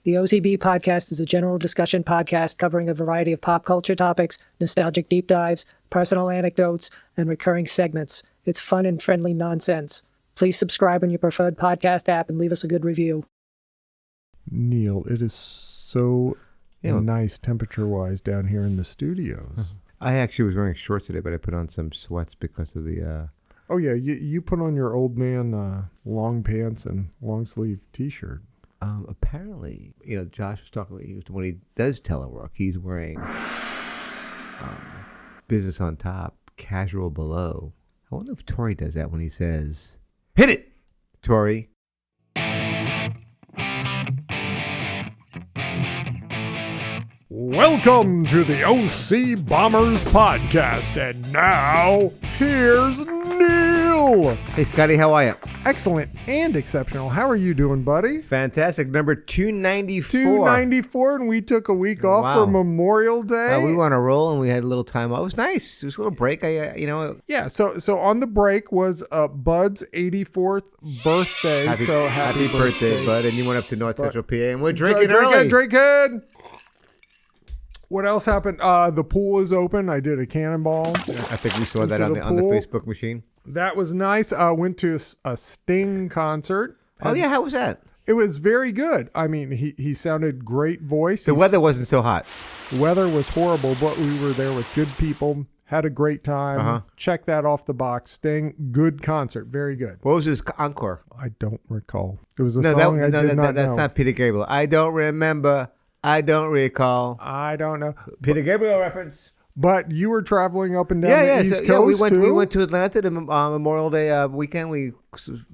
The OCB Podcast is a general discussion podcast covering a variety of pop culture topics, nostalgic deep dives, personal anecdotes, and recurring segments. It's fun and friendly nonsense. Please subscribe on your preferred podcast app and leave us a good review. Neil, it is so nice temperature-wise down here in the studios. I actually was wearing shorts today, but I put on some sweats because of the... Oh, yeah, you put on your old man long pants and long-sleeve T-shirt. Apparently, Josh was talking about when he does telework, he's wearing business on top, casual below. I wonder if Tori does that when he says, "Hit it, Tori." Welcome to the OC Bombers Podcast, and now, here's Neil. Hey, Scotty, how are you? Excellent and exceptional. How are you doing, buddy? Fantastic. Number 294. 294, and we took a week off for Memorial Day. We were on a roll, and we had a little time off. It was nice. It was a little break. Yeah, so on the break was Bud's 84th birthday. Happy birthday, Bud. And you went up to North Central PA, and we're drinking early. Drinking. What else happened? The pool is open. I did a cannonball. I think we saw that on the Facebook machine. That was nice. I went to a Sting concert. Oh, yeah. How was that? It was very good. I mean, he sounded great voice. The weather wasn't so hot. Weather was horrible, but we were there with good people. Had a great time. Check that off the box. Sting, good concert. Very good. What was his encore? I don't recall. It was a song I did not know. That's not Peter Gabriel. I don't remember. I don't recall. I don't know. Peter Gabriel reference. But you were traveling up and down the East Coast, too? We went to Atlanta to Memorial Day weekend. We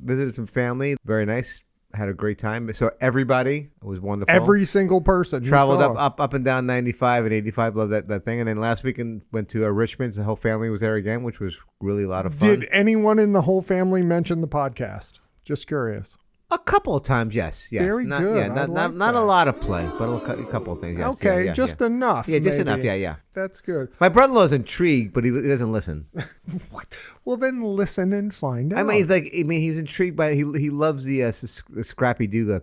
visited some family. Very nice. Had a great time. So everybody was wonderful. Every single person. Traveled up and down 95 and 85. Loved that thing. And then last weekend went to Richmond. The whole family was there again, which was really a lot of fun. Did anyone in the whole family mention the podcast? Just curious. A couple of times, yes. Very good. Yeah, not a lot of play, but a couple of things. Yes. Okay, just enough. Yeah, just maybe. enough. Yeah. That's good. My brother-in-law's intrigued, but he doesn't listen. What? Well, then listen and find out. I mean, he's intrigued by. He loves the Scrappy Doo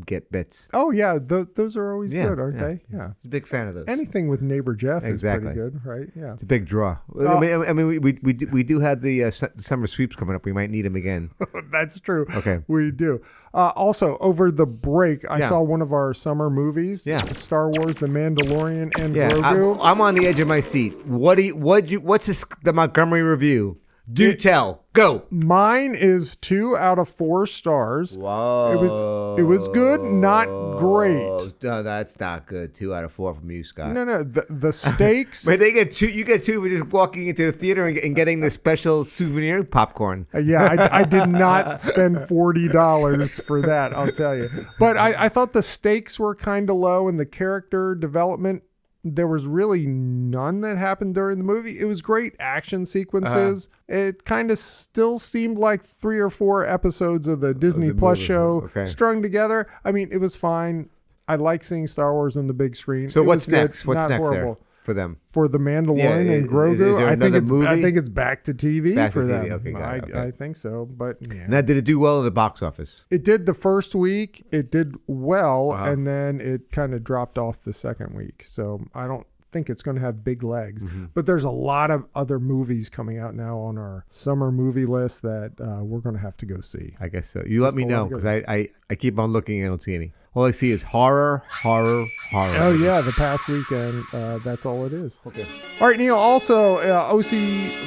get bits. Oh yeah, those are always good, aren't they? Yeah, he's a big fan of those. Anything with Neighbor Jeff is pretty good, right? Yeah, it's a big draw. I mean, we do have the summer sweeps coming up. We might need him again. That's true. Okay, we do. Also, over the break, I saw one of our summer movies. Yeah, Star Wars: The Mandalorian and Grogu. I'm on the edge of my seat. What's the Montgomery review? Do tell. Go. Mine is 2 out of 4 stars. Whoa. It was good, not great. No, that's not good. 2 out of 4 from you, Scott. No. The stakes. But they get 2. You get 2 for just walking into the theater and getting the special souvenir popcorn. Yeah, I did not spend $40 for that, I'll tell you. But I thought the stakes were kind of low, and the character development, there was really none that happened during the movie. It was great action sequences. It kind of still seemed like 3 or 4 episodes of the Disney Plus show strung together. I mean, it was fine. I like seeing Star Wars on the big screen. So what's next? What's next there for them? For the Mandalorian and Grogu, is there I think it's back to TV for them. Okay, I think so. But yeah. Now, did it do well in the box office? It did the first week. It did well, and then it kind of dropped off the second week. So I don't think it's going to have big legs. But there's a lot of other movies coming out now on our summer movie list that we're going to have to go see. I guess so. You let me know, because I keep on looking and I don't see any. All I see is horror. Oh, yeah, the past weekend, that's all it is. Okay. All right, Neil, also, OC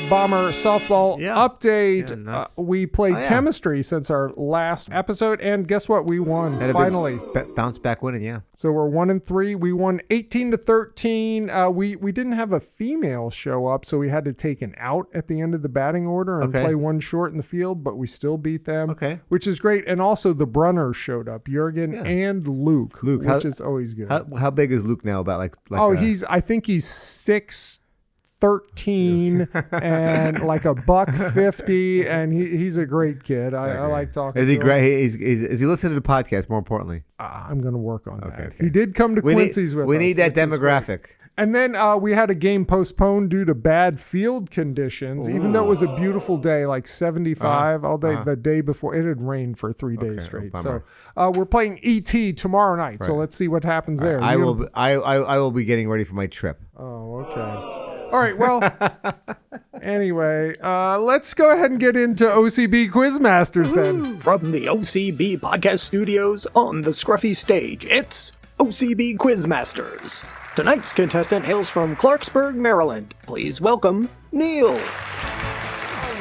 Bomber softball update. We played chemistry since our last episode, and guess what? We won, finally. Bounce back winning, yeah. So we're 1-3. We won 18-13. We didn't have a female show up, so we had to take an out at the end of the batting order and play one short in the field, but we still beat them, which is great. And also the Brunners showed up, Jurgen and Luke, which is always good. How big is Luke now? About I think he's 6'13" and like $150, and he's a great kid. I like talking. Is he to great? Is he listening to the podcast? More importantly, I'm going to work on that. He did come to Quincy's with us. We need that demographic. And then we had a game postponed due to bad field conditions, even though it was a beautiful day, like 75 all day. The day before, it had rained for 3 days straight. So we're playing E.T. tomorrow night. So let's see what happens there. I will be getting ready for my trip. Oh, okay. All right. Well, anyway, let's go ahead and get into OCB Quizmasters then. From the OCB Podcast Studios on the scruffy stage, it's OCB Quizmasters. Tonight's contestant hails from Clarksburg, Maryland. Please welcome Neil. All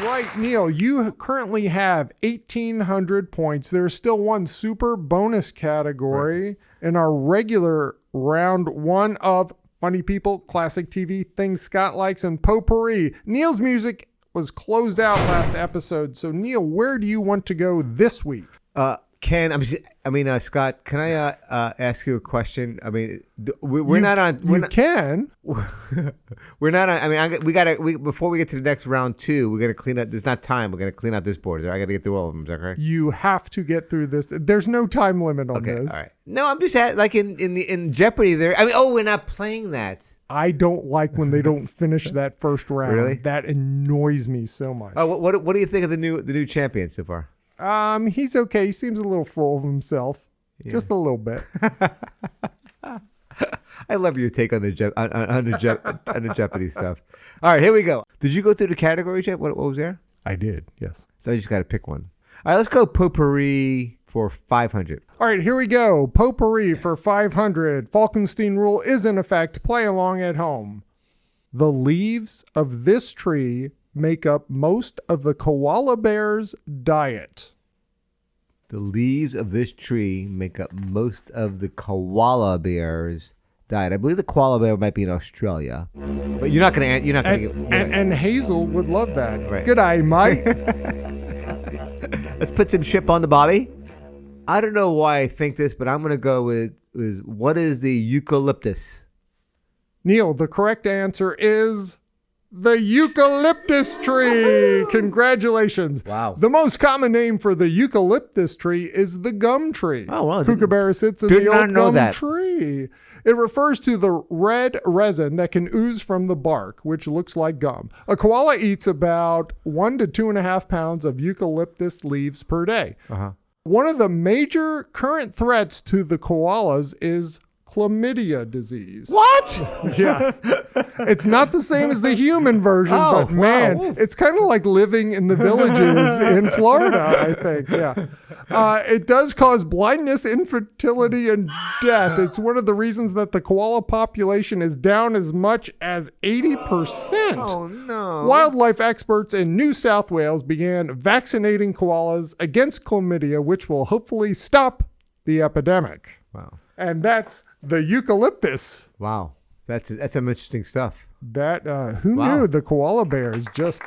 right, Neil, you currently have 1,800 points. There's still one super bonus category in our regular round one of Funny People, Classic TV, Things Scott Likes, and Potpourri. Neil's music was closed out last episode. So, Neil, where do you want to go this week? Scott, can I ask you a question? I mean, we're not on. We're not on. I mean, before we get to the next round two, we're gonna clean up. There's not time. We're gonna clean out this board. I got to get through all of them. Is that correct? You have to get through this. There's no time limit on this. All right. No, I'm just like in Jeopardy. There. I mean, we're not playing that. I don't like when they don't finish that first round. Really? That annoys me so much. Oh, what do you think of the new champion so far? He's okay. He seems a little full of himself, just a little bit. I love your take on the Jeopardy stuff. All right, here we go. Did you go through the categories yet? What was there? I did, yes. So I just got to pick one. All right, let's go potpourri for 500. All right, here we go. Potpourri for 500. Falkenstein rule is in effect. Play along at home. The leaves of this tree make up most of the koala bear's diet. The leaves of this tree make up most of the koala bear's diet. I believe the koala bear might be in Australia, but you're not gonna. And Hazel would love that. Right. Good eye, Mike. Let's put some ship on the Bobby. I don't know why I think this, but I'm gonna go with what is the eucalyptus? Neil, the correct answer is the eucalyptus tree. Congratulations. Wow. The most common name for the eucalyptus tree is the gum tree. Oh, wow. Kookaburra sits in the old gum tree. It refers to the red resin that can ooze from the bark, which looks like gum. A koala eats about 1 to 2.5 pounds of eucalyptus leaves per day. One of the major current threats to the koalas is chlamydia disease. What? Yeah. It's not the same as the human version, but man, it's kind of like living in the villages in Florida, I think. Yeah. It does cause blindness, infertility, and death. It's one of the reasons that the koala population is down as much as 80%. Oh, no. Wildlife experts in New South Wales began vaccinating koalas against chlamydia, which will hopefully stop the epidemic. Wow. And that's the eucalyptus. Wow. That's some interesting stuff. That who knew the koala bear is just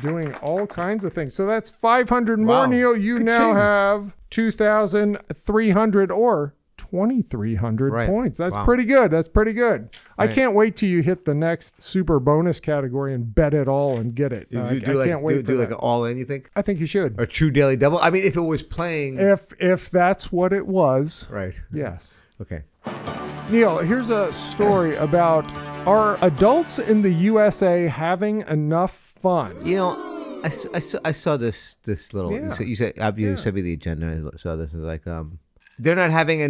doing all kinds of things. So that's 500 more, Neil. You now have 2,300 or 2,300 points. That's pretty good. That's pretty good. I can't wait till you hit the next super bonus category and bet it all and get it. I can't wait for like an all in, you think? I think you should. A true daily double? I mean, if it was playing. If that's what it was. Right. Yes. Okay. Neil, here's a story about, are adults in the USA having enough fun? You know, I saw this little, you said you sent me the agenda. I saw this. It was like, they're not having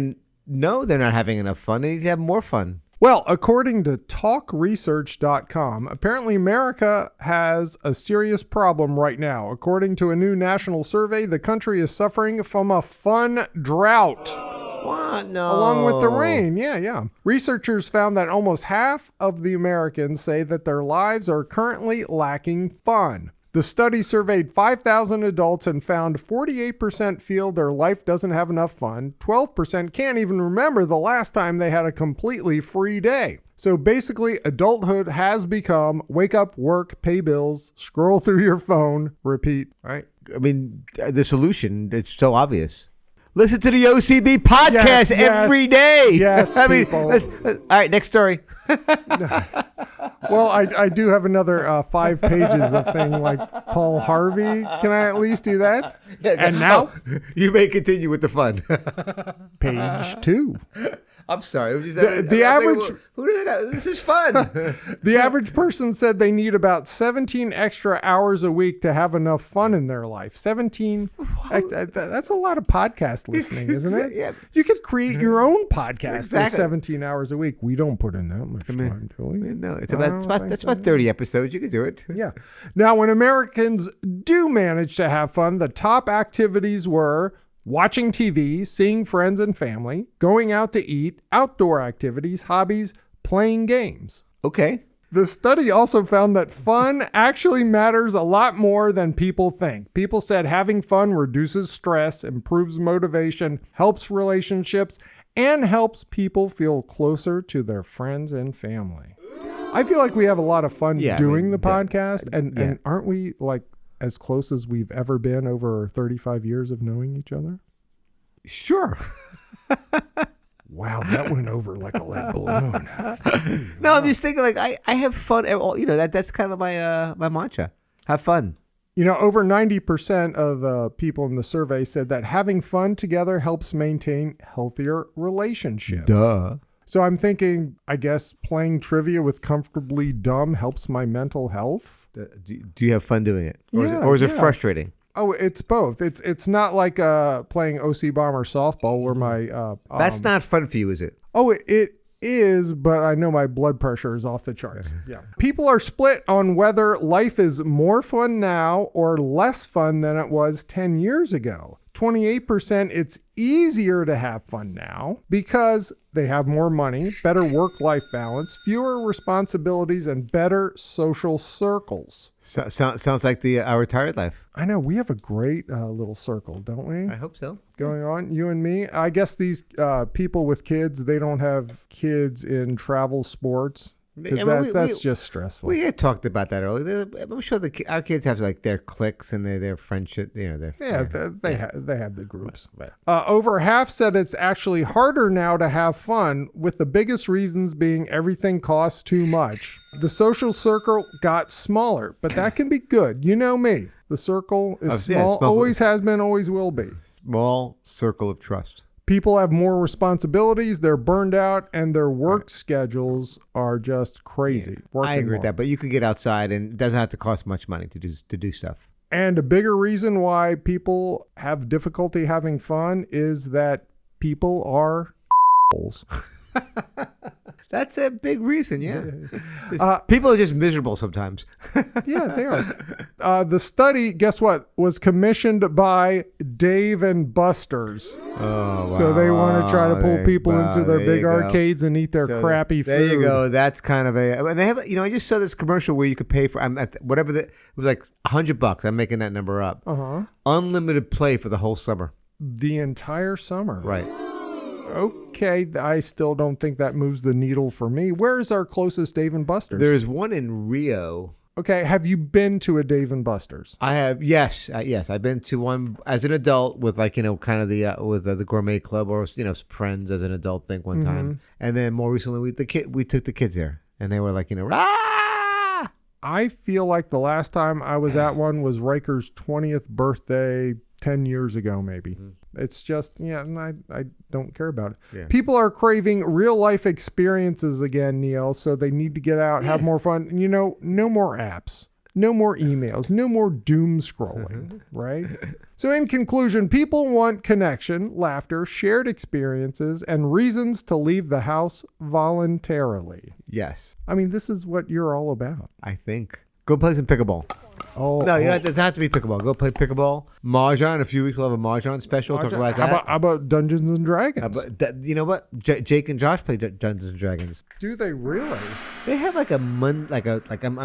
enough fun. They need to have more fun. Well, according to talkresearch.com, apparently America has a serious problem right now. According to a new national survey, the country is suffering from a fun drought. What? No. Along with the rain. Yeah. Researchers found that almost half of the Americans say that their lives are currently lacking fun. The study surveyed 5,000 adults and found 48% feel their life doesn't have enough fun. 12% can't even remember the last time they had a completely free day. So basically, adulthood has become wake up, work, pay bills, scroll through your phone, repeat. Right. I mean, the solution, it's so obvious. Listen to the OCB podcast every day. Yes, I mean, people. All right, next story. Well, I do have another 5 pages of thing like Paul Harvey. Can I at least do that? Yeah, and now you may continue with the fun. Page 2. I'm sorry. The average. Who did that? This is fun. The average person said they need about 17 extra hours a week to have enough fun in their life. 17. That's a lot of podcast listening, isn't it? Yeah. You could create your own podcast Exactly. at 17 hours a week. We don't put in that much time, do we? No, it's about 30 episodes. You could do it. Yeah. Now, when Americans do manage to have fun, the top activities were watching TV, seeing friends and family, going out to eat, outdoor activities, hobbies, playing games. Okay. The study also found that fun actually matters a lot more than people think. People said having fun reduces stress, improves motivation, helps relationships, and helps people feel closer to their friends and family. I feel like we have a lot of fun doing the podcast, and aren't we like as close as we've ever been over 35 years of knowing each other? Sure. Wow, that went over like a lead balloon. No, I'm just thinking like I have fun. You know, that's kind of my my mantra. Have fun. You know, over 90% of the people in the survey said that having fun together helps maintain healthier relationships. Duh. So I'm thinking, I guess playing trivia with Comfortably Dumb helps my mental health. Do you have fun doing it? Or is it frustrating? Oh, it's both. It's not like playing OC Bomber softball where my... That's not fun for you, is it? Oh, it is, but I know my blood pressure is off the charts. Yeah. People are split on whether life is more fun now or less fun than it was 10 years ago. 28% it's easier to have fun now because they have more money, better work-life balance, fewer responsibilities, and better social circles. Sounds like our retired life. I know. We have a great little circle, don't we? I hope so. Going on, you and me. I guess these people with kids, they don't have kids in travel sports. Because that's just stressful. We had talked about that earlier. I'm sure our kids have like their cliques and their friendship. You know, they have the groups. Right. Over half said it's actually harder now to have fun, with the biggest reasons being everything costs too much. The social circle got smaller, but that can be good. You know me. The circle is small, always has been, always will be. Small circle of trust. People have more responsibilities, they're burned out, and their work schedules are just crazy. Yeah, I agree with that, but you could get outside and it doesn't have to cost much money to do stuff. And a bigger reason why people have difficulty having fun is that people are assholes. That's a big reason, yeah. People are just miserable sometimes. Yeah, they are. The study, guess what, was commissioned by Dave and Buster's. Oh, wow. So they want to try to pull people into their big arcades and eat their crappy food. There you go. That's kind of and they have, I just saw this commercial where you could pay for, whatever it was like $100. I'm making that number up. Unlimited play for the whole summer. The entire summer. Right. Okay, I still don't think that moves the needle for me. Where is our closest Dave and Buster's? There's one in Rio. Okay, have you been to a Dave and Buster's? I have, yes. I've been to one as an adult with kind of the gourmet club or friends as an adult thing one time, and then more recently we took the kids there, and they were like rah! I feel like the last time I was at one was Riker's 20th birthday 10 years ago, maybe. It's just, and I don't care about it. Yeah. People are craving real life experiences again, Neil, so they need to get out, have more fun. No more apps, no more emails, no more doom scrolling, right? So in conclusion, people want connection, laughter, shared experiences, and reasons to leave the house voluntarily. Yes. I mean, this is what you're all about. I think. Go play some pickleball. Oh, no, it doesn't have to be pickleball. Go play pickleball. Mahjong. In a few weeks, we'll have a Mahjong special. Talk about that. How about Dungeons and Dragons? You know what? Jake and Josh play Dungeons and Dragons. Do they really? They have like I'm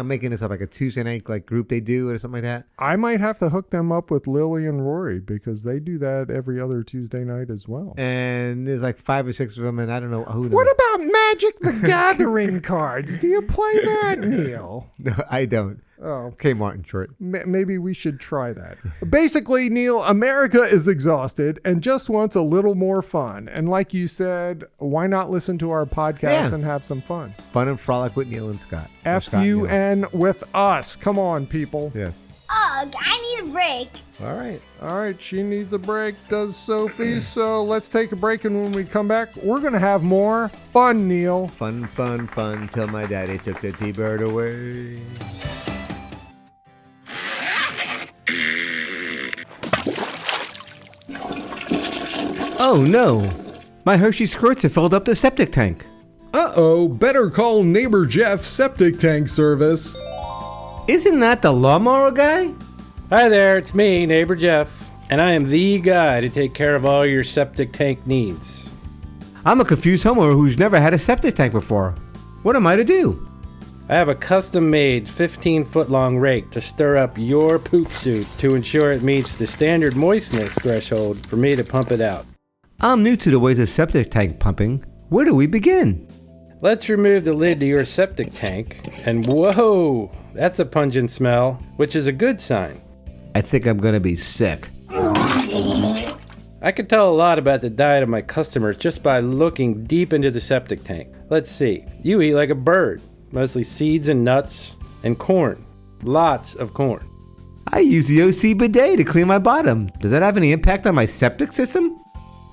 making this up, like a Tuesday night like group they do or something like that. I might have to hook them up with Lily and Rory because they do that every other Tuesday night as well. And there's like 5 or 6 of them, and I don't know who knows. What about Magic the Gathering cards? Do you play that, Neil? No, I don't. Oh. Okay, Martin Short. Maybe we should try that. Basically, Neil, America is exhausted and just wants a little more fun. And like you said, why not listen to our podcast and have some fun? Fun and frolic with Neil and Scott. FUN with us. Come on, people. Yes. Dog, I need a break. All right. All right, she needs a break, does Sophie. So let's take a break, and when we come back, we're going to have more fun, Neil. Fun, fun, fun, till my daddy took the T-bird away. Oh no! My Hershey squirts have filled up the septic tank. Uh-oh, better call neighbor Jeff septic tank service. Isn't that the lawnmower guy? Hi there, it's me, Neighbor Jeff, and I am the guy to take care of all your septic tank needs. I'm a confused homeowner who's never had a septic tank before. What am I to do? I have a custom-made 15-foot-long rake to stir up your poop soup to ensure it meets the standard moistness threshold for me to pump it out. I'm new to the ways of septic tank pumping. Where do we begin? Let's remove the lid to your septic tank, and whoa, that's a pungent smell, which is a good sign. I think I'm gonna be sick. I can tell a lot about the diet of my customers just by looking deep into the septic tank. Let's see, you eat like a bird, mostly seeds and nuts and corn. Lots of corn. I use the OCB bidet to clean my bottom. Does that have any impact on my septic system?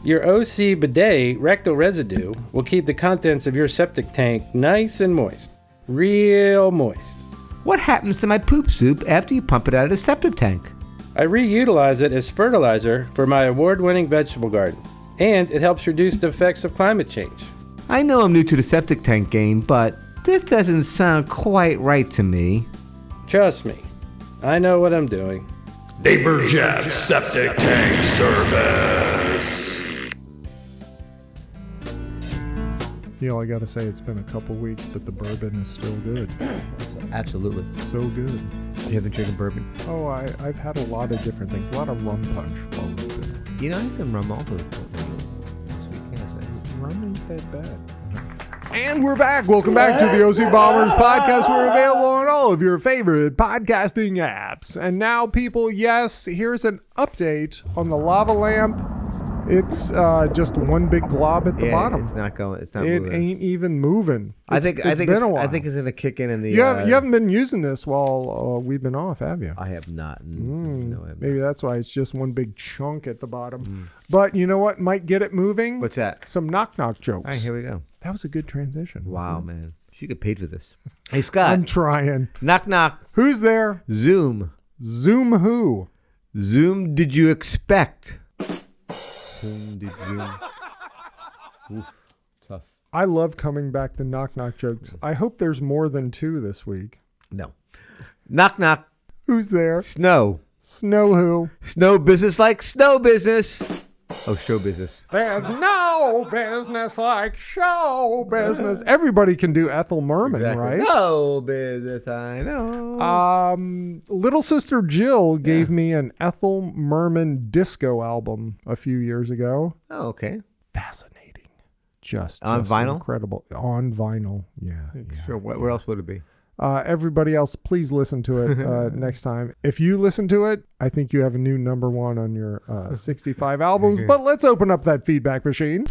Your OCB bidet rectal residue will keep the contents of your septic tank nice and moist. Real moist. What happens to my poop soup after you pump it out of the septic tank? I reutilize it as fertilizer for my award-winning vegetable garden, and it helps reduce the effects of climate change. I know I'm new to the septic tank game, but this doesn't sound quite right to me. Trust me, I know what I'm doing. Neighbor Jeff Septic Tank Service. Neil, I gotta say, it's been a couple weeks, but the bourbon is still good. Absolutely. So good. You haven't drinking bourbon? Oh, I've had a lot of different things. A lot of rum punch while we've been. You know, I had some rum also this week. Rum ain't that bad. And we're back. Welcome back to the OCB Podcast. We're available on all of your favorite podcasting apps. And now, people, yes, here's an update on the lava lamp. It's just one big glob at the bottom. It's not going. It's not it moving. Ain't even moving. It's been a while. I think it's gonna kick in the. You haven't been using this while we've been off, have you? I have not. No, I have Maybe that's why it's just one big chunk at the bottom. But you know what might get it moving? What's that? Some knock-knock jokes. All right, here we go. That was a good transition. Wow, man. You get paid for this. Hey, Scott. I'm trying. Knock, knock. Who's there? Zoom. Zoom who? Zoom did you expect? Whom did Zoom? Oof, tough. I love coming back to knock-knock jokes. I hope there's more than 2 this week. No. Knock, knock. Who's there? Snow. Snow who? Snow business like snow business. Oh, show business. There's no business like show business. Everybody can do Ethel Merman, right? No business, I know. Little sister Jill gave me an Ethel Merman disco album a few years ago. Oh, okay. Fascinating. Just on vinyl? Incredible. On vinyl, yeah. Sure. Where else would it be? Everybody else, please listen to it next time. If you listen to it, I think you have a new number 1 on your 65 albums. But let's open up that feedback machine.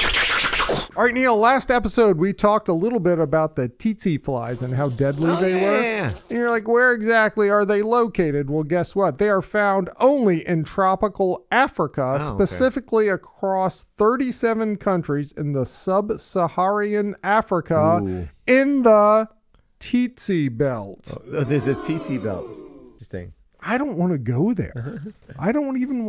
All right, Neil, last episode, we talked a little bit about the tsetse flies and how deadly they were. Yeah. And you're like, where exactly are they located? Well, guess what? They are found only in tropical Africa, specifically across 37 countries in the sub-Saharan Africa in the tsetse belt. Oh, there's a tsetse belt. Interesting. I don't want to go there. I don't even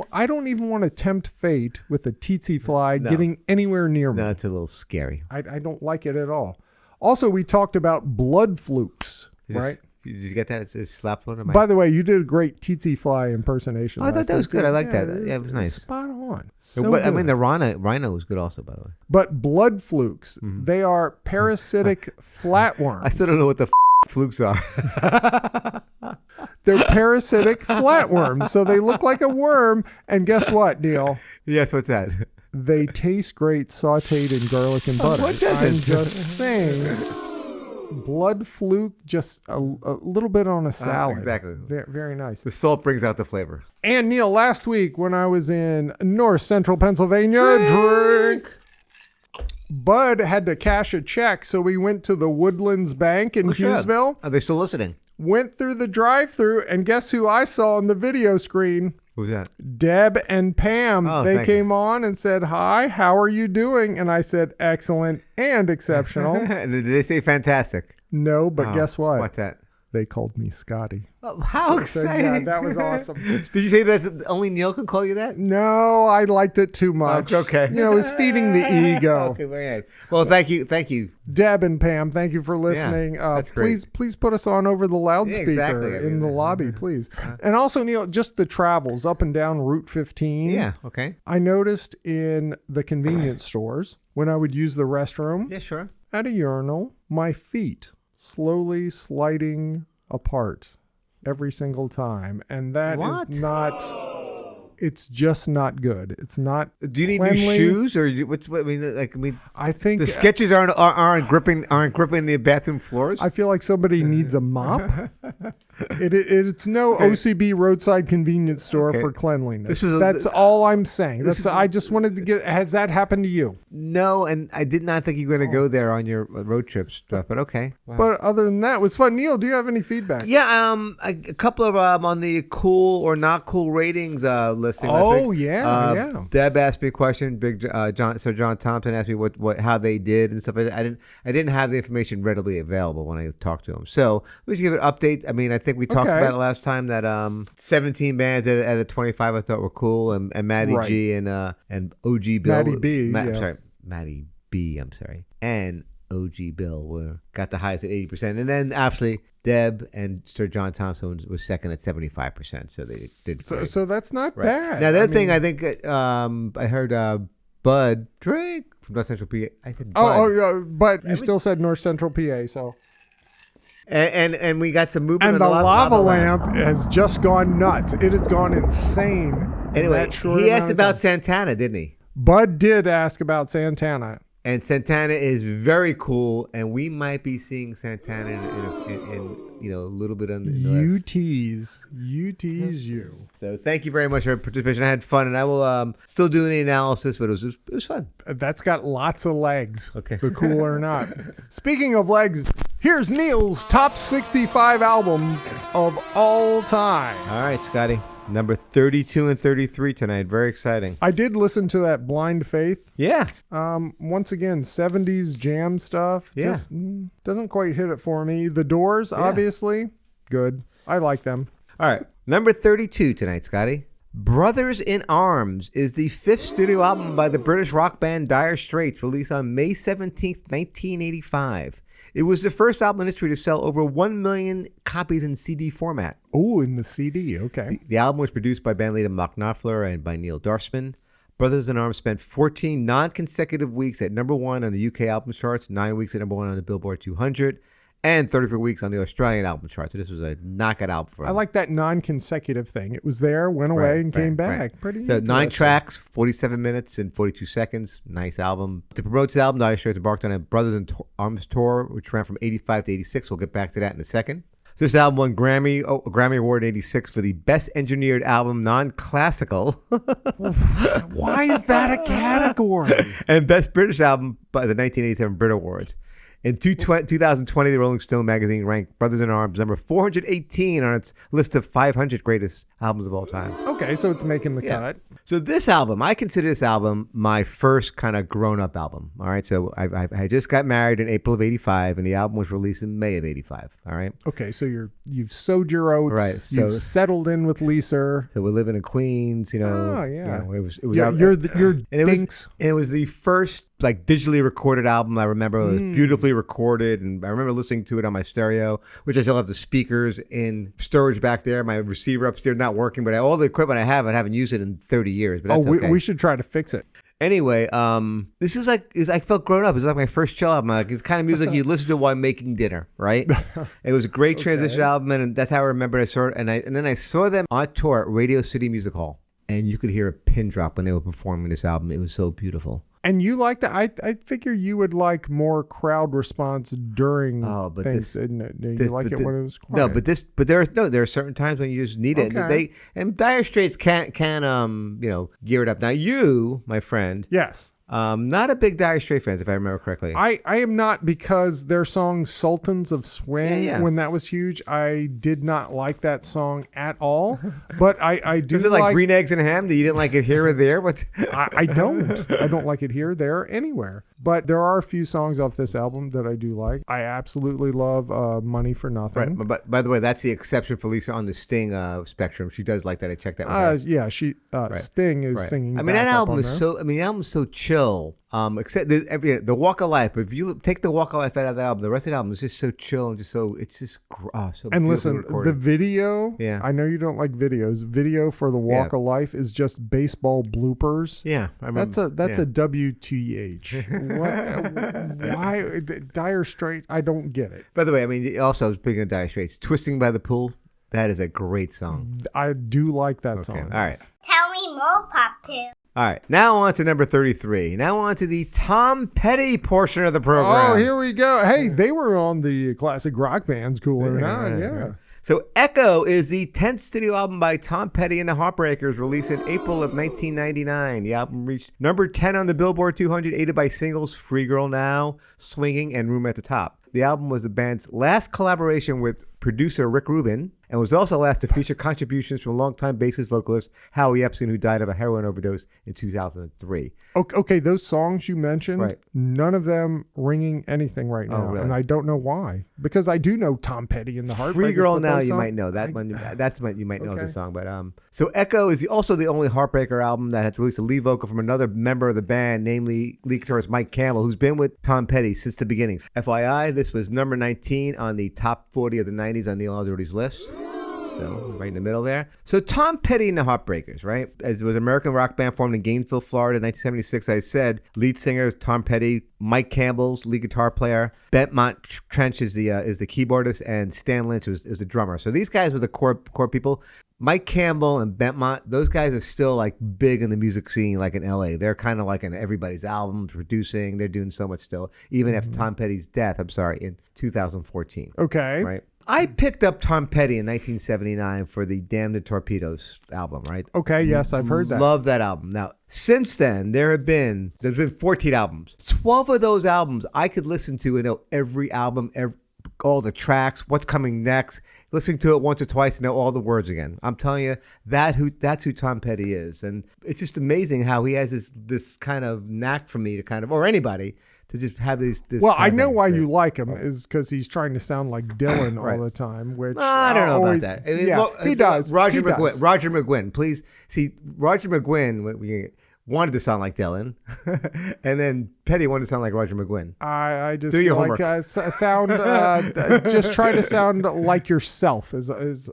want to tempt fate with a tsetse fly getting anywhere near me. No, it's a little scary. I don't like it at all. Also, we talked about blood flukes, right? Did you get that? It's slapped one of my. By the way, you did a great tsetse fly impersonation. Oh, I thought that was good. I like that. Yeah, it was nice. Spot on. I mean, the rhino was good also, by the way. But blood flukes, they are parasitic flatworms. I still don't know what the flukes are. They're parasitic flatworms, so they look like a worm. And guess what, Neil? Yes, what's that? They taste great sauteed in garlic and butter. What does it? I'm just saying. Blood fluke, just a little bit on a salad. Exactly. Very, very nice. The salt brings out the flavor. And Neil, last week when I was in north central Pennsylvania, drink. Bud had to cash a check, so we went to the Woodlands Bank in Hughesville. Are they still listening? went through the drive-thru, and guess who I saw on the video screen? Who's that? Deb and Pam. Oh, they thank came on and said, "Hi, how are you doing?" And I said, "Excellent and exceptional." And did they say fantastic? No, but guess what? What's that? They called me Scotty. Oh, how exciting. Yeah, that was awesome. Did you say that only Neil can call you that? No, I liked it too much. Okay. You know, it was feeding the ego. Okay, very nice. Well, thank you. Deb and Pam, thank you for listening. that's great. Please put us on over the loudspeaker exactly. in the lobby, please. And also, Neil, just the travels up and down Route 15. Yeah, okay. I noticed in the convenience stores, when I would use the restroom Yeah, sure. at a urinal, my feet slowly sliding apart every single time. And that is not... It's just not good. It's not. Do you need cleanly. new shoes, or I think the sketches aren't gripping the bathroom floors? I feel like somebody needs a mop. It's no OCB roadside convenience store for cleanliness. That's all I'm saying. I just wanted to get. Has that happened to you? No, and I did not think you were going to go there on your road trip stuff. But okay. Wow. But other than that, it was fun. Neil, do you have any feedback? Yeah, a couple of on the cool or not cool ratings listing. Oh yeah. Deb asked me a question. John Thompson asked me how they did and stuff. I didn't have the information readily available when I talked to him. So let's give an update. I mean, I think we talked about it last time that 17 bands out of 25 I thought were cool, and Maddie G and OG Bill. Maddie B. Maddie B. I'm sorry, and OG Bill got the highest at 80%, and then actually Deb and Sir John Thompson was second at 75%. So they did. So that's not bad. Now the other thing I think I heard Bud Drake from North Central PA. I said Bud. But you still said North Central PA. So. And we got some movement. And the lava lamp has just gone nuts. It has gone insane. Anyway, he asked about Santana, didn't he? Bud did ask about Santana. And Santana is very cool, and we might be seeing Santana in a little bit under. You tease you. So thank you very much for your participation. I had fun, and I will still do the analysis, but it was fun. That's got lots of legs. Okay, the cool or not. Speaking of legs, here's Neil's top 65 albums of all time. All right, Scotty. Number 32 and 33 tonight. Very exciting. I did listen to that Blind Faith. Yeah. Once again, 70s jam stuff. Yeah. Just doesn't quite hit it for me. The Doors, obviously, good. I like them. All right. Number 32 tonight, Scotty. Brothers in Arms is the fifth studio album by the British rock band Dire Straits, released on May 17th, 1985. It was the first album in history to sell over 1 million copies in CD format. Oh, in the CD, okay. The album was produced by bandleader Mark Knopfler and by Neil Dorfman. Brothers in Arms spent 14 non-consecutive weeks at number one on the UK album charts, 9 weeks at number one on the Billboard 200, and 34 weeks on the Australian album chart. So this was a knockout album for them. I like that non-consecutive thing. It was there, went away, and came back. Right. Pretty. So 9 tracks, 47 minutes and 42 seconds. Nice album. To promote this album, Dire Straits embarked on a Brothers in Arms tour, which ran from 85 to 86. We'll get back to that in a second. So this album won a Grammy Award in 86 for the Best Engineered Album Non-Classical. Why is that a category? And Best British Album by the 1987 Brit Awards. In 2020, the Rolling Stone magazine ranked Brothers in Arms number 418 on its list of 500 greatest albums of all time. Okay, so it's making the cut. So this album, I consider this album my first kind of grown-up album. All right, so I just got married in April of 85, and the album was released in May of 85. All right. Okay, so you've sowed your oats. Right. So, you've settled in with Lisa. So we're living in Queens. Oh yeah. You know, it was. You're dinks. It was the first like digitally recorded album I remember. It was beautifully recorded, and I remember listening to it on my stereo, which I still have the speakers in storage back there. My receiver upstairs not working, but all the equipment I haven't used it in 30 years. But that's okay. We should try to fix it. Anyway, this is I felt grown up. It was like my first chill album. Like it's kind of music you listen to while making dinner, right? It was a great transition album, and that's how I remember it. And then I saw them on tour at Radio City Music Hall, and you could hear a pin drop when they were performing this album. It was so beautiful. And you like that? I figure you would like more crowd response during things. You like it when it was quiet. But there are certain times when you just need it. And Dire Straits can gear it up. Now you, my friend, yes, Not a big Dire Straits fan, if I remember correctly. I am not, because their song Sultans of Swing, when that was huge, I did not like that song at all. But I do. Is it like Green Eggs and Ham? You didn't like it here or there? What's I don't. I don't like it here, there, anywhere. But there are a few songs off this album that I do like. I absolutely love Money for Nothing. Right. But by the way, that's the exception for Lisa on the Sting spectrum. She does like that. I checked that with her. Yeah, Sting is singing. I mean, that album is so. I mean, the album's so chill. Except the Walk of Life. If you take the Walk of Life out of that album, the rest of the album is just so chill and just so. It's just so. And listen, recorded. the video. Yeah. I know you don't like videos. Video for the Walk of Life is just baseball bloopers. Yeah, I remember. That's a WTH. Why Dire Straits? I don't get it. By the way, I mean, also speaking of Dire Straits, "Twisting by the Pool." That is a great song. I do like that song. All right. Tell me more, Papu. All right. Now on to number 33. Now on to the Tom Petty portion of the program. Oh, here we go. Hey, they were on the classic rock bands Cooler Now. Yeah. So Echo is the 10th studio album by Tom Petty and the Heartbreakers, released in April of 1999. The album reached number 10 on the Billboard 200, aided by singles Free Girl Now, Swinging, and Room at the Top. The album was the band's last collaboration with producer Rick Rubin, and was also last to feature contributions from longtime bassist vocalist Howie Epstein, who died of a heroin overdose in 2003. Okay, those songs you mentioned, Right. none of them ringing anything right now, really? and I don't know why. Because I do know Tom Petty and the Heartbreakers. Free Girl but Now, those you songs- might know that one. That's when you might know Okay. the song. But so Echo is also the only Heartbreaker album that has released a lead vocal from another member of the band, namely lead guitarist Mike Campbell, who's been with Tom Petty since the beginnings. FYI, this was number 19 on the top 40 of the 90s on Neil Alderdy's list. So right in the middle there. So Tom Petty and the Heartbreakers, right? As it was an American rock band formed in Gainesville, Florida in 1976. I said lead singer Tom Petty, Mike Campbell's lead guitar player, Benmont Trench is the keyboardist, and Stan Lynch was the drummer. So these guys were the core people. Mike Campbell and Benmont, those guys are still like big in the music scene, like in LA. They're kind of like in everybody's albums, producing. They're doing so much still, even after Tom Petty's death. In 2014. Okay. Right. I picked up Tom Petty in 1979 for the Damn the Torpedoes album, right? Okay, yes, I've heard that. Love that album. Now, since then, there's been 14 albums. 12 of those albums I could listen to and know every album, all the tracks, what's coming next. Listening to it once or twice, know all the words again. I'm telling you, that's who Tom Petty is. And it's just amazing how he has this kind of knack for me to kind of, or anybody, to just have this. Well, I know why you like him is because he's trying to sound like Dylan all the time, which I don't know always, about that. Yeah, he does. Roger He McGuinn. does. Roger McGuinn. Please see, Roger McGuinn we wanted to sound like Dylan, and then Petty wanted to sound like Roger McGuinn. I just Do your feel like sound. Just try to sound like yourself is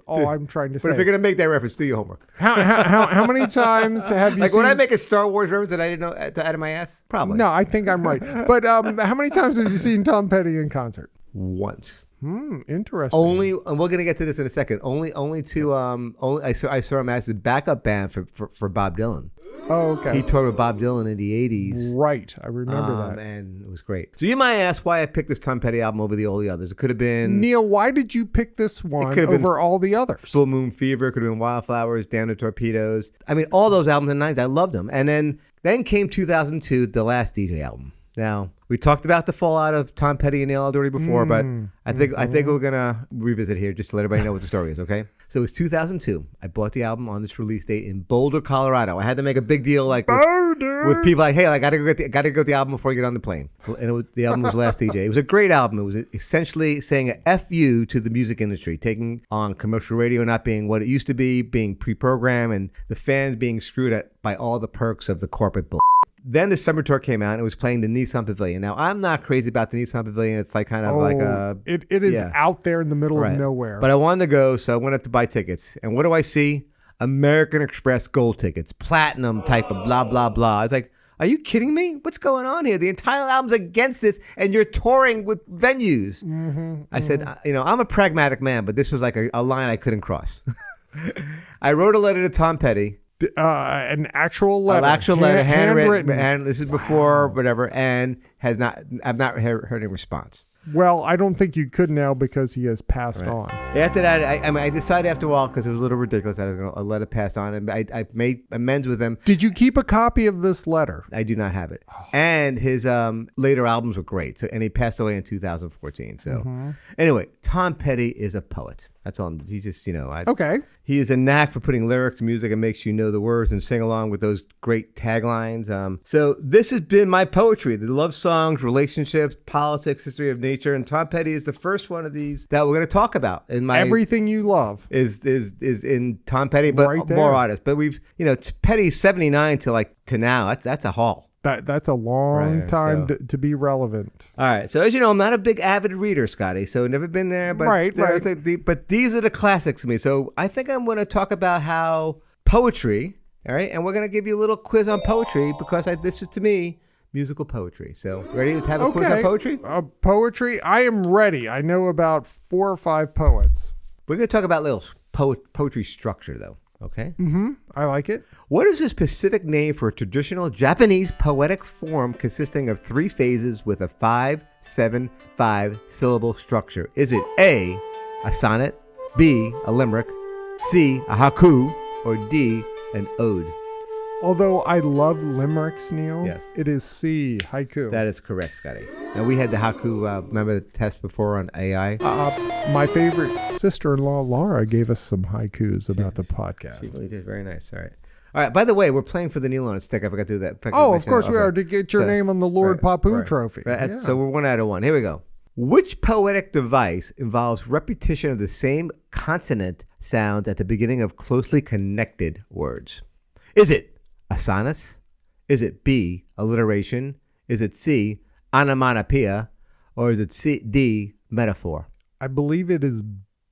all I'm trying to say. But if you're gonna make that reference, do your homework. How many times have you Like seen? when I make a Star Wars reference that I didn't know out of my ass, probably No, I think I'm right. But how many times have you seen Tom Petty in concert? once. Interesting. Only, and we're gonna get to this in a second. Only to I saw him as the backup band for Bob Dylan. Oh, okay. He toured with Bob Dylan in the 80s. Right, I remember that. And it was great. So you might ask why I picked this Tom Petty album over all the others. It could have been Neil, why did you pick this one could have been over all the others? Full Moon Fever, it could have been Wildflowers, Down to Torpedoes. I mean, all those albums in the 90s, I loved them. And then came 2002, the last DJ album. Now, we talked about the fallout of Tom Petty and Neil Alderdy before, but I think we're gonna revisit here just to let everybody know what the story is, okay? So it was 2002. I bought the album on this release date in Boulder, Colorado. I had to make a big deal like with people like, hey, I gotta go get the album before you get on the plane. And the album was Last DJ. It was a great album. It was essentially saying a F you to the music industry, taking on commercial radio not being what it used to be, being pre-programmed, and the fans being screwed at by all the perks of the corporate bull. Then the summer tour came out and it was playing the Nissan Pavilion. Now, I'm not crazy about the Nissan Pavilion. It's like kind of like a... It is out there in the middle of nowhere. But I wanted to go, so I went up to buy tickets. And what do I see? American Express Gold tickets. Platinum type of blah, blah, blah. I was like, are you kidding me? What's going on here? The entire album's against this and you're touring with venues. I said, I'm a pragmatic man, but this was like a line I couldn't cross. I wrote a letter to Tom Petty. An actual letter. An actual letter, handwritten. handwritten. And this is before whatever, and I've not heard any response. Well, I don't think you could now because he has passed on. After that, I decided after a while, because it was a little ridiculous, that I was going to let it pass on. And I made amends with him. Did you keep a copy of this letter? I do not have it. And his later albums were great. And he passed away in 2014. So anyway, Tom Petty is a poet. That's all. He just, Okay. He is a knack for putting lyrics to music and makes you know the words and sing along with those great taglines. So this has been my poetry: the love songs, relationships, politics, history of nature. And Tom Petty is the first one of these that we're going to talk about. In my everything you love is in Tom Petty, but right more artists. But we've Petty's 79 to now. That's a haul. That's a long time to be relevant. All right. So as you know, I'm not a big avid reader, Scotty. So never been there. But right. But these are the classics to me. So I think I'm going to talk about how poetry. All right, and we're going to give you a little quiz on poetry because this is, to me, musical poetry. So ready to have a quiz on poetry? Poetry. I am ready. I know about 4 or 5 poets. We're going to talk about little poetry structure, though. Okay. I like it. What is a specific name for a traditional Japanese poetic form consisting of 3 phases with a 5-7-5 syllable structure? Is it A, a sonnet, B, a limerick, C, a haiku, or D, an ode? Although I love limericks, Neil, yes, it is C, haiku. That is correct, Scotty. And we had the haiku, remember the test before on AI? My favorite sister-in-law, Laura, gave us some haikus about the podcast. She really did. Very nice. All right. By the way, we're playing for the Neil on a Stick. I forgot to do that. Of course we are, to get your name on the Lord Papu trophy. Right. Yeah. So we're 1 out of 1. Here we go. Which poetic device involves repetition of the same consonant sounds at the beginning of closely connected words? Is it a sonnet? Is it B, alliteration? Is it C, onomatopoeia? Or is it D, metaphor? I believe it is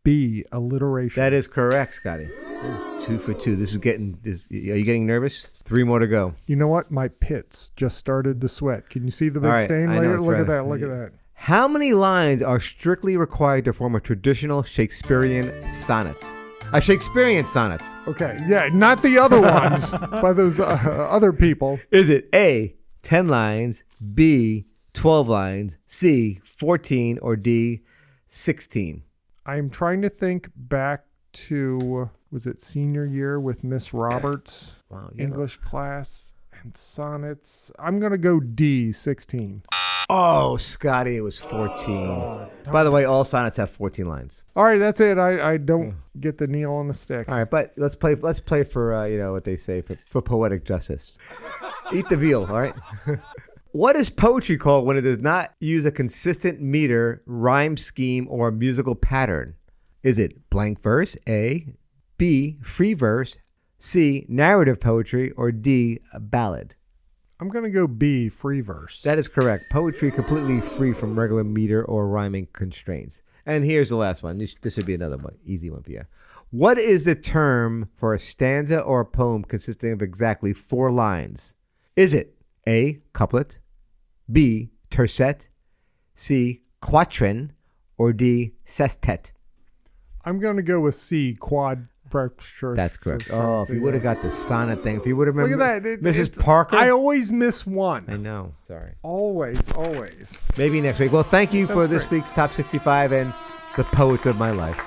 B, alliteration. That is correct, Scotty. Ooh, 2 for 2. Are you getting nervous? 3 more to go. You know what? My pits just started to sweat. Can you see the big stain later? Look at that. Look at that. How many lines are strictly required to form a traditional Shakespearean sonnet? A Shakespearean sonnet. Okay. Yeah, not the other ones by those other people. Is it A, 10 lines, B, 12 lines, C, 14, or D, 16? I'm trying to think back to, was it senior year with Miss Roberts? Wow, English class and sonnets. I'm going to go D, 16. Oh, Scotty, it was 14. By the way, all sonnets have 14 lines. All right, that's it. I don't get the Neil on the stick. All right, but let's play for what they say for poetic justice. Eat the veal, all right? What is poetry called when it does not use a consistent meter, rhyme scheme, or musical pattern? Is it blank verse, A, B, free verse, C, narrative poetry, or D, a ballad? I'm going to go B, free verse. That is correct. Poetry completely free from regular meter or rhyming constraints. And here's the last one. This should be another one, easy one for you. What is the term for a stanza or a poem consisting of exactly 4 lines? Is it A, couplet, B, tercet, C, quatrain, or D, sestet? I'm going to go with C, quad. That's correct. Oh, if you would have got the sonnet thing, if you would have remembered. Look at that. Mrs. Parker. I always miss one. I know. Sorry. Always. Maybe next week. Well, thank you for this week's Top 65 and the poets of my life.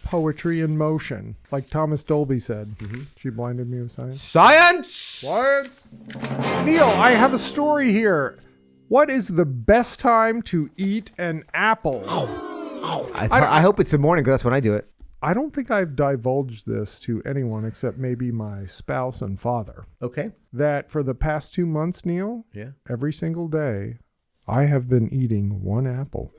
Poetry in motion, like Thomas Dolby said. She blinded me with science. Science! Neil, I have a story here. What is the best time to eat an apple? I hope it's the morning because that's when I do it. I don't think I've divulged this to anyone except maybe my spouse and father. Okay. That for the past 2 months, Neil, every single day, I have been eating 1 apple.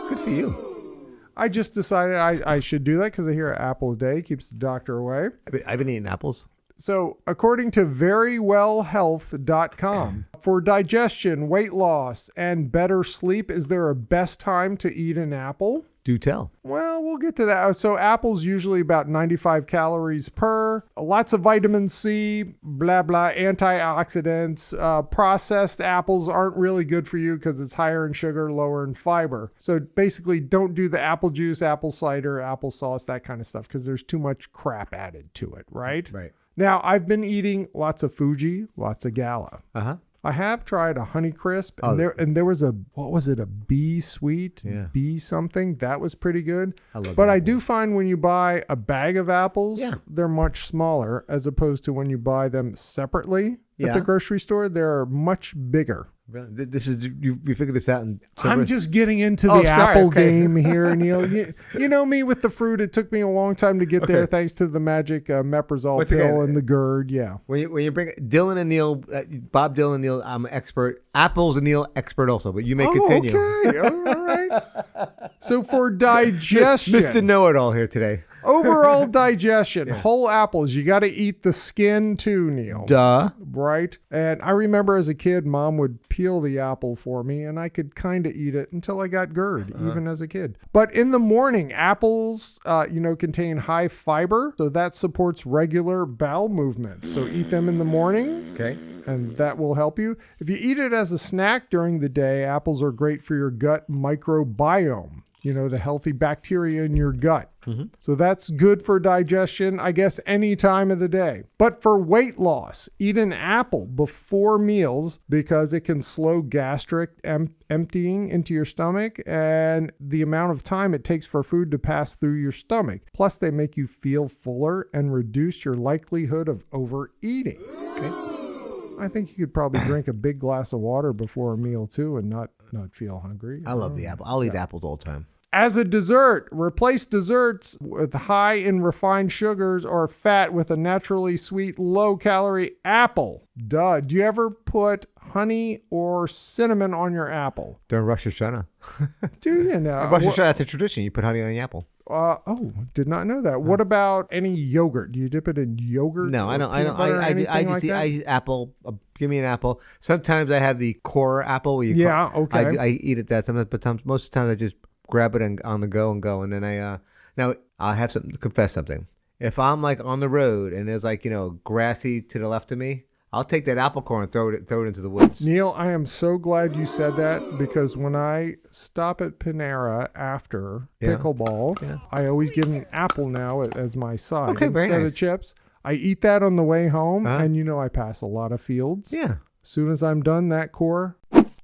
Good for you. I just decided I should do that because I hear an apple a day keeps the doctor away. I've been eating apples. So, according to verywellhealth.com, for digestion, weight loss, and better sleep, is there a best time to eat an apple? Do tell. Well, we'll get to that. So apples usually about 95 calories per. Lots of vitamin C, blah, blah, antioxidants. Processed apples aren't really good for you because it's higher in sugar, lower in fiber. So basically don't do the apple juice, apple cider, applesauce, that kind of stuff because there's too much crap added to it, right? Right. Now, I've been eating lots of Fuji, lots of Gala. I have tried a Honeycrisp, and there was a bee sweet, bee something that was pretty good. But I do find when you buy a bag of apples, they're much smaller as opposed to when you buy them separately at the grocery store. They're much bigger. Really? This is you figured this out in I'm just getting into the apple game here, Neil. You know me with the fruit. It took me a long time to get there, thanks to the magic Meprazole pill and the GERD. Yeah. When you bring Dylan and Neil, Bob Dylan and Neil, I'm an expert. Apples and Neil, expert also. But you may continue. Okay, all right. So for digestion, Mr. Know-It-All here today. Overall digestion, whole apples. You got to eat the skin too, Neil. Duh. Right? And I remember as a kid, Mom would peel the apple for me, and I could kind of eat it until I got GERD, even as a kid. But in the morning, apples, contain high fiber, so that supports regular bowel movements. So eat them in the morning. Okay. And that will help you. If you eat it as a snack during the day, apples are great for your gut microbiome. The healthy bacteria in your gut. Mm-hmm. So that's good for digestion, I guess, any time of the day. But for weight loss, eat an apple before meals because it can slow gastric emptying into your stomach and the amount of time it takes for food to pass through your stomach. Plus, they make you feel fuller and reduce your likelihood of overeating. Okay. I think you could probably drink a big glass of water before a meal too and not feel hungry. I love the apple. I'll eat apples all the time. As a dessert, replace desserts with high in refined sugars or fat with a naturally sweet, low-calorie apple. Duh. Do you ever put honey or cinnamon on your apple? During Rosh Hashanah. Do you know? Rosh Hashanah, that's a tradition. You put honey on your apple. Did not know that. What about any yogurt? Do you dip it in yogurt? No, I don't. I eat apple. Give me an apple. Sometimes I have the core apple. Where I eat it that sometimes, but most of the time I just grab it and on the go and go. And then now I have something to confess something. If I'm like on the road and there's grassy to the left of me, I'll take that apple core and throw it into the woods. Neil, I am so glad you said that because when I stop at Panera after pickleball, I always get an apple now as my side instead of chips. I eat that on the way home, and I pass a lot of fields. Yeah. As soon as I'm done that core,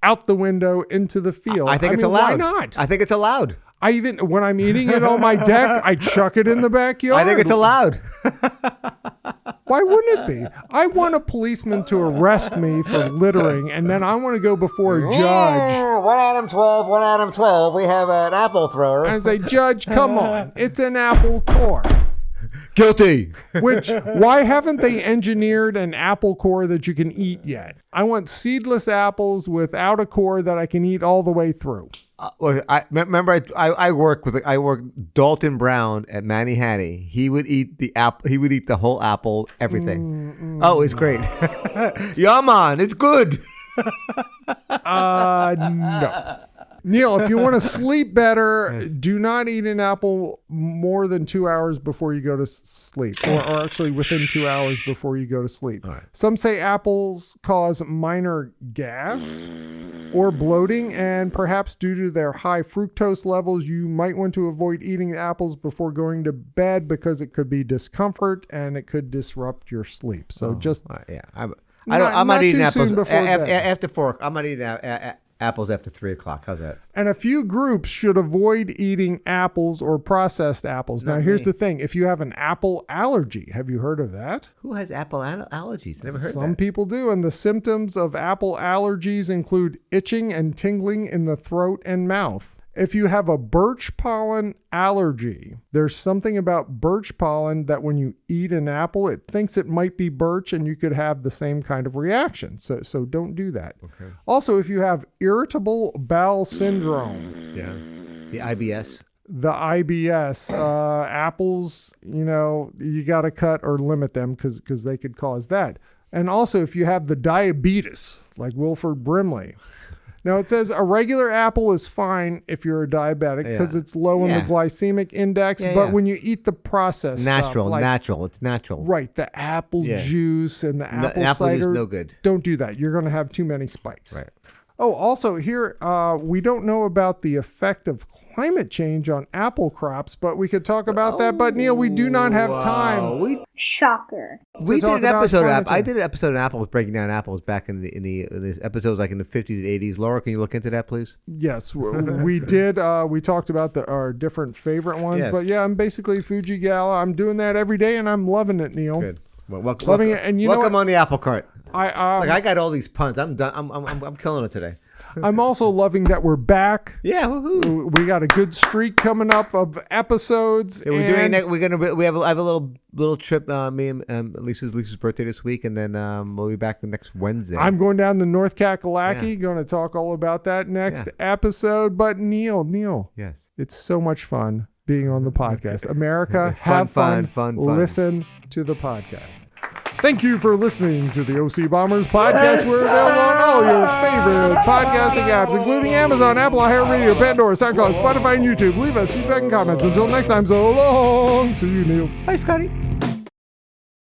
out the window into the field. I think it's allowed. Why not? I think it's allowed. When I'm eating it on my deck, I chuck it in the backyard. I think it's allowed. Why wouldn't it be? I want a policeman to arrest me for littering, and then I want to go before a judge. 1 Adam 12, 1 Adam 12. We have an apple thrower. And I say, Judge, come on. It's an apple core. Guilty. Why haven't they engineered an apple core that you can eat yet? I want seedless apples without a core that I can eat all the way through. I worked Dalton Brown at Manny Hattie. He would eat the apple. He would eat the whole apple, everything. Oh, it's great. Yeah, man, it's good. No. Neil, if you want to sleep better, do not eat an apple more than 2 hours before you go to sleep, or actually within 2 hours before you go to sleep. Right. Some say apples cause minor gas or bloating, and perhaps due to their high fructose levels, you might want to avoid eating apples before going to bed because it could be discomfort and it could disrupt your sleep. So I'm not eating apples after 4. I'm not eating apples after 3 o'clock. How's that? And a few groups should avoid eating apples or processed apples. Now, here's the thing. If you have an apple allergy, have you heard of that? Who has apple allergies? Never heard of that. Some people do. And the symptoms of apple allergies include itching and tingling in the throat and mouth. If you have a birch pollen allergy, there's something about birch pollen that when you eat an apple, it thinks it might be birch and you could have the same kind of reaction. So don't do that. Okay. Also, if you have irritable bowel syndrome. Yeah. The IBS. The IBS, apples, you got to cut or limit them because they could cause that. And also, if you have the diabetes, like Wilford Brimley. Now, it says a regular apple is fine if you're a diabetic because it's low in the glycemic index. But when you eat the processed natural. It's natural. Right. The apple juice and the apple cider. Apple juice, no good. Don't do that. You're going to have too many spikes. Right. Oh, also here, we don't know about the effect of climate change on apple crops, but we could talk about that. But Neil, we do not have time. Shocker. We did talk an about episode. climate I change. did an episode on apples, breaking down apples back in the episodes like in the 50s and 80s. Laura, can you look into that, please? Yes, we did. We talked about our different favorite ones. Yes. But yeah, I'm basically Fuji Gala. I'm doing that every day, and I'm loving it, Neil. Good. Well, Loving it, and you know welcome what? on the apple cart. I I got all these puns. I'm done. I'm killing it today. I'm also loving that we're back. Yeah, woohoo! We got a good streak coming up of episodes. Yeah, we're doing and next. I have a little trip. Me and Lisa's birthday this week, and then we'll be back next Wednesday. I'm going down to North Kakalaki. Going to talk all about that next episode. But Neil, yes, it's so much fun being on the podcast. America, have fun. Listen to the podcast. Thank you for listening to the OC Bombers podcast. We're available on all your favorite podcasting apps, including Amazon, Apple, iHeartRadio, Pandora, SoundCloud, Spotify, and YouTube. Leave us feedback and comments. Until next time, so long. See you, Neil. Hi, Scotty.